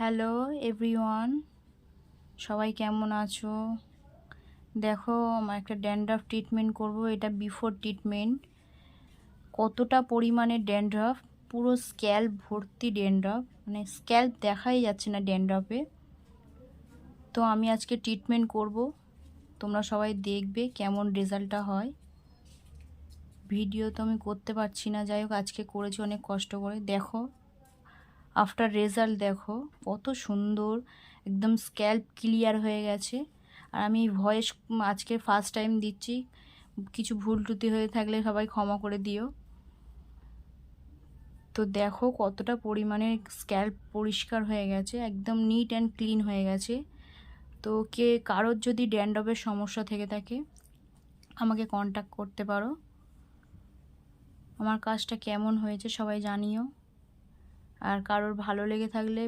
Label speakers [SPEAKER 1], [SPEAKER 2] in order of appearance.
[SPEAKER 1] Hello everyone, সবাই কেমন আছো? দেখো, আমার একটা ড্যান্ড্রাফ ট্রিটমেন্ট করব। এটা বিফোর ট্রিটমেন্ট। কতটা পরিমাণে ড্যান্ড্রাফ, পুরো স্ক্যাল্প ভর্তি ড্যান্ড্রাফ, মানে স্ক্যাল্প দেখাই যাচ্ছে না ড্যান্ড্রাফে। তো আমি আজকে ট্রিটমেন্ট করব, তোমরা সবাই দেখবে কেমন রেজাল্টটা হয়। ভিডিও তো আমি করতে পারছি না, যাই হোক আজকে করেছি অনেক কষ্ট করে। দেখো আফটার রেজাল্ট, দেখো কত সুন্দর, একদম স্ক্যাল্প ক্লিয়ার হয়ে গেছে। আর আমি ভয়েস আজকে ফার্স্ট টাইম দিচ্ছি, কিছু ভুল ত্রুটি হয়ে থাকলে সবাই ক্ষমা করে দিও। তো দেখো কতটা পরিমাণে স্ক্যাল্প পরিষ্কার হয়ে গেছে, একদম নিট অ্যান্ড ক্লিন হয়ে গেছে। তো কারোর যদি ড্যান্ড্রফের সমস্যা থেকে থাকে আমাকে কন্ট্যাক্ট করতে পারো। আমার কাজটা কেমন হয়েছে সবাই জানিও। আর কারোর ভালো লেগে থাকলে